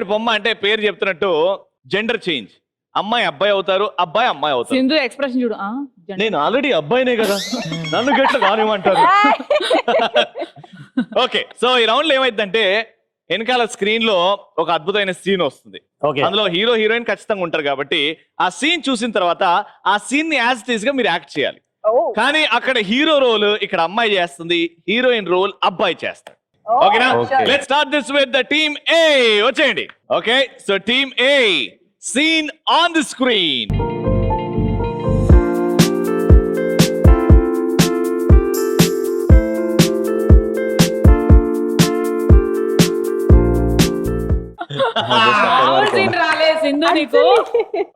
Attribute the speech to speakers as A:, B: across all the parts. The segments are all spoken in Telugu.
A: ఆల్రెడీ బొమ్మ అంటే పేరు చెప్తున్నట్టు జెండర్ చేంజ్. అమ్మాయి అబ్బాయి అవుతారు, అబ్బాయి అమ్మాయి అవుతారు.
B: సింధు ఎక్స్ప్రెషన్ చూడు.
A: నేను ఆల్రెడీ అబ్బాయినే కదా, నన్ను గట్ల కానివ్వమంటారు. ఓకే, సో ఈ రౌండ్ లో ఏమైందంటే వెనకాల స్క్రీన్ లో ఒక అద్భుతమైన సీన్ వస్తుంది. అందులో హీరో హీరోయిన్ ఖచ్చితంగా ఉంటారు కాబట్టి ఆ సీన్ చూసిన తర్వాత ఆ సీన్ ని యాజ్ ఇట్ ఈస్ గా మీరు యాక్ట్ చేయాలి. కానీ అక్కడ హీరో రోల్ ఇక్కడ అమ్మాయి చేస్తుంది, హీరోయిన్ రోల్ అబ్బాయి చేస్తాడు. ఓకేనా? Let's start this with the team A. వచ్చేయండి. Okay, so team A, scene on the screen.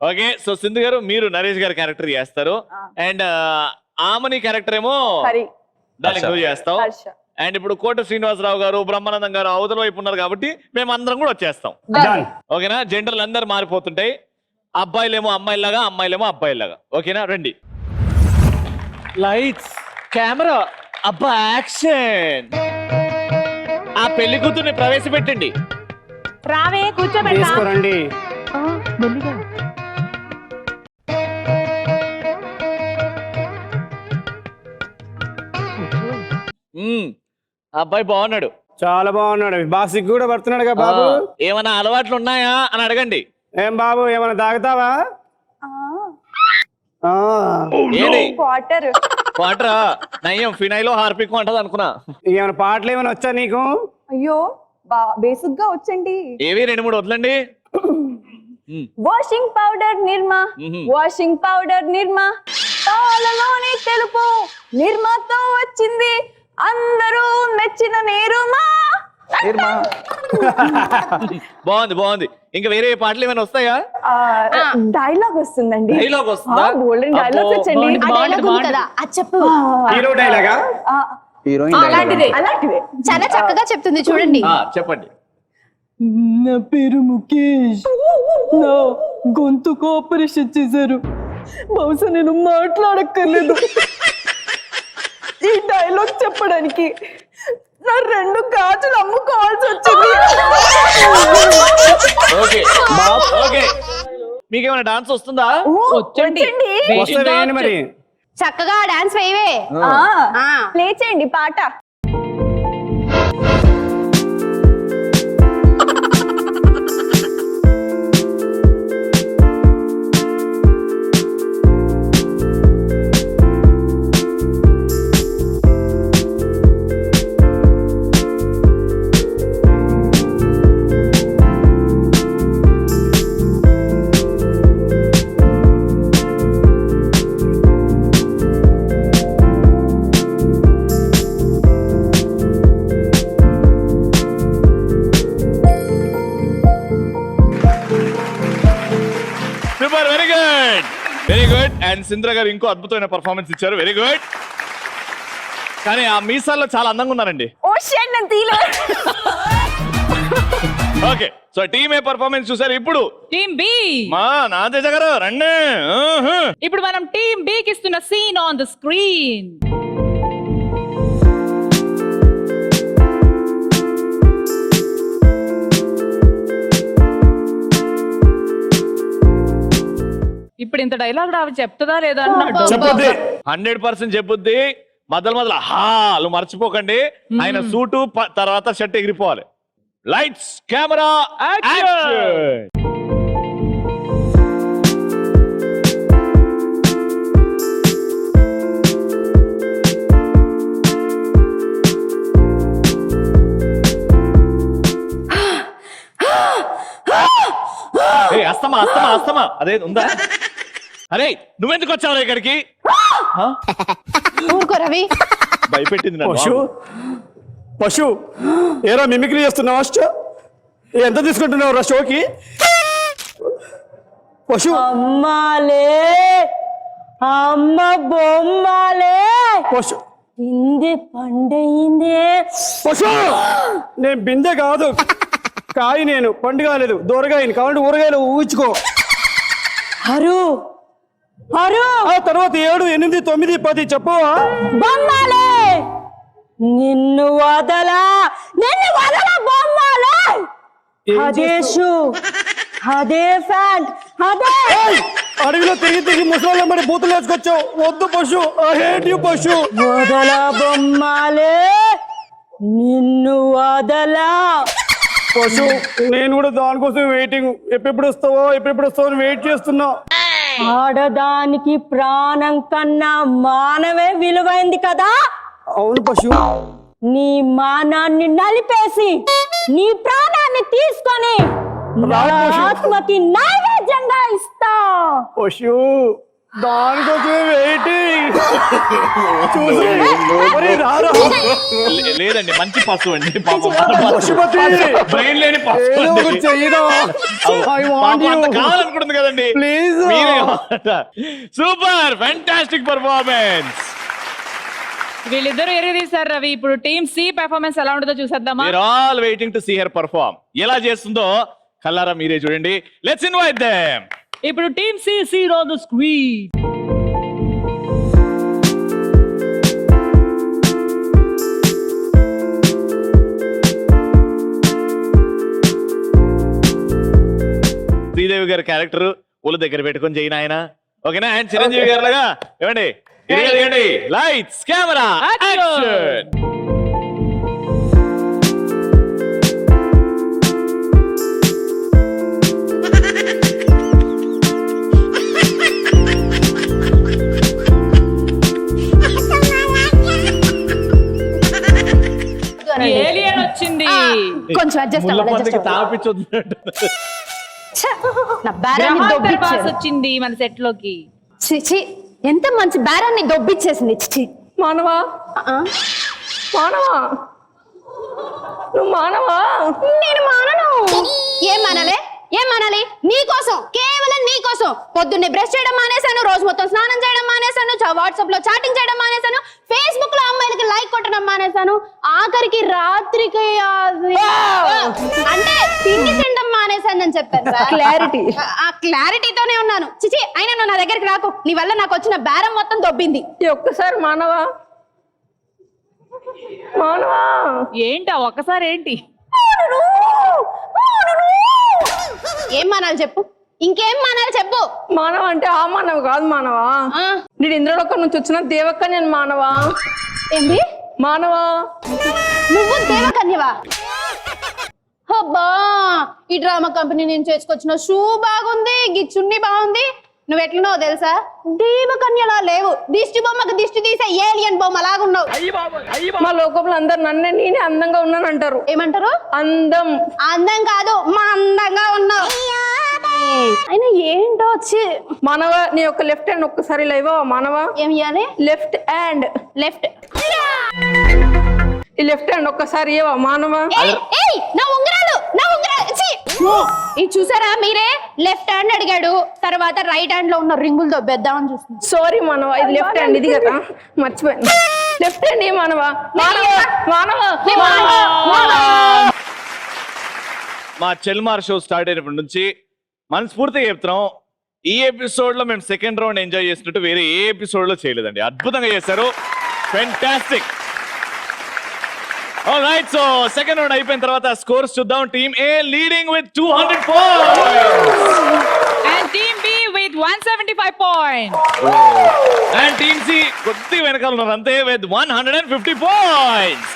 A: Okay, so Sindhu garu మీరు నరేష్ గారి క్యారెక్టర్ చేస్తారు, అండ్ ఆమని క్యారెక్టర్ ఏమో దానికి నువ్వు చేస్తావు. అండ్ ఇప్పుడు కోట శ్రీనివాసరావు గారు, బ్రహ్మానందం గారు అవతల వైపు ఉన్నారు కాబట్టి మేము అందరం కూడా వచ్చేస్తాం. ఓకేనా? జెండర్లు అందరు మారిపోతుంటాయి. అబ్బాయిలేమో అమ్మాయిలాగా, అమ్మాయిలేమో అబ్బాయిలాగా. ఓకేనా? రండి. లైట్స్, కెమెరా, అబ్బా యాక్షన్. ఆ పెళ్లి కూతుర్ని ప్రవేశపెట్టండి.
B: రావే కూర్చోబెట్టండి.
A: అబ్బాయి బాగున్నాడు,
C: చాలా బాగున్నాడు. బాగా సిగ్గు కూడా పడుతున్నాడు కదా బాబు.
A: ఏమైనా అలవాట్లు ఉన్నాయా అని అడగండి.
C: ఏం బాబు ఏమైనా తాగుతావా?
A: వాటర్ నయ్యం, ఫినైలో హార్పిక్ అంటది అనుకున్నా.
C: ఏమైనా పాటలు ఏమైనా వచ్చా నీకు?
D: అయ్యో బేసిక్ గా వచ్చండి.
A: ఏవి 2-3 వదలండి.
D: వాషింగ్ పౌడర్ నిర్మా, వాషింగ్ పౌడర్ నిర్మా, పాలలోని తెలుపు నిర్మాతో వచ్చింది, అందరూ మెచ్చిన నేరుమా.
A: బాగుంది బాగుంది. ఇంకా వేరే పాటలు ఏమైనా వస్తాయా?
D: డైలాగ్ వస్తుందండి.
A: డైలాగ్ వస్తుందా?
D: డైలాగ్ వచ్చండి.
E: చెప్పు.
C: హీరో డైలాగా?
D: అలాంటిదే
E: చాలా చక్కగా చెప్తుంది చూడండి.
A: చెప్పండి.
F: నా పేరు ముఖేష్, నా గొంతుకు ఆపరేషన్ చేశారు, బహుశా నేను మాట్లాడక్కర్లేదు. ఈ డైలాగ్ చెప్పడానికి నా 2 గాజులు అమ్ముకోవాల్సి వచ్చింది.
A: మీకేమైనా డాన్స్ వస్తుందా?
C: వస్తుంది మరి.
E: చక్కగా డాన్స్ వేయవే.
D: ప్లే చేయండి పాట.
A: Very good. అండ్ సింద్ర గారు ఇంకో అద్భుతమైన పర్ఫార్మెన్స్ ఇచ్చారు. Very good. కానీ ఆ మీసాల్లో చాలా అందంగా ఉన్నారండి. ఓకే, సో టీమ్ ఏ పర్ఫార్మెన్స్ చూసారు. ఇప్పుడు
B: టీమ్ బి.
A: మా నాదేజ గారు రండి.
B: ఇప్పుడు మనం టీమ్ బి కి ఇస్తున్న సీన్ ఆన్ ద స్క్రీన్. ఇప్పుడు ఇంత డైలాగ్ రావి చెప్తుందా లేదా?
A: 100% చెప్పుద్ది. మొదలు హాలు మర్చిపోకండి. ఆయన సూటు తర్వాత షర్ట్ ఎగిరిపోవాలి. Lights, camera, action. అస్తమా అస్తమా అస్తమా అదే ఉందా? అరే నువ్వెందుకు వచ్చావు ఇక్కడికి?
E: రవి
A: భయపెట్టింది
C: పశు ఏరా మిమిక్రీ చేస్తున్నావా? ఎంత తీసుకుంటున్నావు షోకి? పశు
F: అమ్మాలే, అమ్మ బొమ్మాలే,
C: పశు
F: బిందె పండయిందే.
C: పశు నేను బిందె కాదు, కాయి. నేను పండు కాలేదు, దూరగాయని కాబట్టి ఊరగాయలు ఊహించుకో.
F: అరు అరు
C: ఆ తర్వాత 7, 8, 9, 10 చెప్పు.
F: బొమ్మాలే, నిన్ను వదలా బొమ్మాలే. అదే షూ అదే ఫ్యాంట్ అదే
C: అడవిలో తిరిగి తిరిగి ముసలి మరి బూతులు వేసుకొచ్చావు. వద్దు పశు, ఐ హేట్ యు పశు.
F: వదల బొమ్మాలే నిన్ను వదలా.
C: పశు నేను కూడా దానికోసం వెయిటింగ్. ఎప్పుడెప్పుడు వస్తావో అని వెయిట్ చేస్తున్నా.
F: ఆడదానికి ప్రాణం కన్నా మానవే విలువైంది కదా.
C: అవును పశు.
F: నీ మానాన్ని నలిపేసి నీ ప్రాణాన్ని తీసుకొని నా ఆత్మకి నైవేద్యంగా ఇస్తా.
C: పశు దానికోసమే వెయిటింగ్. చూసి మరి రారా.
A: లేదండి, మంచి పశువు అండి పాపం.
C: పశుపతి
A: బ్రెయిన్ లేని పశువు
C: ఏదో
A: అండి.
C: ఒకటి చెయ్యరా. I want
A: పాపం
C: you.
A: అంత కావాలనుకుంటుంది కదండి.
C: Please.
A: Super fantastic performance.
B: వీళ్ళిద్దరు ఎరగదీశారు రవి. ఇప్పుడు టీమ్ సి పెర్ఫార్మెన్స్ ఎలా ఉంటుందో చూసేద్దామా.
A: We're all waiting to see her perform. ఎలా చేస్తుందో కల్లారా మీరే చూడండి. Let's invite them.
B: ఇప్పుడు team C scene on the screen.
A: Sridevi గారి క్యారెక్టర్ ఒళ్ళు దగ్గర పెట్టుకొని చేయను ఆయన. ఓకేనా? అండ్ చిరంజీవి గారు లాగా ఏమండి ఇరగండి. Lights camera action.
B: ఏలియన్ వచ్చింది.
E: కొంచెం అడ్జస్ట్
A: ముళ్ళ
E: అవ్వాలి
A: పందికి తాపించొద్దు.
E: నా బేరాన్ని
B: గ్రహాంతర
E: దొబ్బిచ్చేది.
B: పాస్ వచ్చింది మన సెట్ లోకి.
E: ఛీ, ఛీ, ఎంత మంచి బేరాన్ని దొబ్బిచ్చేసింది. ఛీ.
D: మానవా
E: ఆ,
D: మానవా నువ్వు మానవా.
E: నేను మానను. ఏం మానాలి? ఏం మానాలి? నీకోసం, కేవలం నీకోసం. పొద్దున్నే బ్రష్ చేయడం మానేశాను, రోజు మొత్తం స్నానం చేయడం మానేశాను, వాట్సాప్ లో చాటింగ్ చేయడం మానేశాను, ఫేస్బుక్ లో అమ్మాయిలకి లైక్ కొట్టడం మానేశాను, ఆఖరికి రాత్రికి అంటే తిండి తినడం మానేశాను అని చెప్పాను.
D: Clarity.
E: ఆ క్లారిటీతోనే ఉన్నాను. చిచి, అయినా నువ్వు నా దగ్గరికి రాకు. నీ వల్ల నాకు వచ్చిన బేరం మొత్తం దొబ్బింది.
D: ఈ ఒక్కసారి మానవా మానవా.
B: ఏంటి ఆ ఒక్కసారి ఏంటి?
E: ఏం మానాలి చెప్పు? ఇంకేం మానాలి చెప్పు?
D: మానవ అంటే ఆ మానవ కాదు మానవా.
E: ఆ,
D: నేను ఇంద్రలోకం నుంచి వచ్చిన దేవక్క. నేను మానవా.
E: ఏంది?
D: మానవా
E: నువ్వు దేవకన్యవా? అబ్బా, ఈ డ్రామా కంపెనీ నుంచి చేసుకొచ్చిన షూ బాగుంది, గిచ్చున్ని బాగుంది. నువ్వు ఎట్లున్నావు తెలుసా? దేవకన్యలా లేవు. దిష్టి బొమ్మకు దిష్టి తీసే ఏలియన్ బొమ్మ లాగున్నావు.
D: మా లోకంలో అందరు నన్నే నేనే అందంగా ఉన్నాను అంటారు.
E: ఏమంటారు?
D: అందం.
E: అందం కాదు, మా అందంగా ఉన్నావు. అయినా ఏంటో వచ్చి
D: మానవ నీ యొక్క లెఫ్ట్ హ్యాండ్ ఒక్కసారి లేవా మానవా.
E: ఏం ఇయ్యాలి?
D: Left hand.
E: లెఫ్ట్.
D: ఈ లెఫ్ట్ హ్యాండ్ ఒక్కసారి ఏవా మానవా.
E: నా ఉంగరాలు, నా ఉంగరాలు. ఛీ! ఇది చూసారా మీరే? లెఫ్ట్ హ్యాండ్ అడిగాడు, తర్వాత రైట్ హ్యాండ్ లో ఉన్న రింగులు దొబ్బేద్దామని చూస్తుంది.
D: సారీ మానవ, ఇది లెఫ్ట్ హ్యాండ్. ఇది కదా మర్చిపోయాను. లెఫ్ట్ హ్యాండ్ ఏ మానవా. మానవ మానవ మానవ.
A: మా చెల్మార్ షో స్టార్ట్ అయినప్పటి నుంచి మనస్ఫూర్తిగా చెప్తున్నాం, ఈ ఎపిసోడ్ లో మేము సెకండ్ రౌండ్ ఎంజాయ్ చేసినట్టు వేరే ఏ ఎపిసోడ్ లో చేయలేదండి. అద్భుతంగా చేశారు. Fantastic. Alright, so second round అయిపోయిన తర్వాత స్కోర్స్ చూద్దాం. Team A leading with 200 points
B: and team B with 175 points.
A: And team C కొద్ది వెనకాల ఉన్నారు అంతే విత్ 150 points.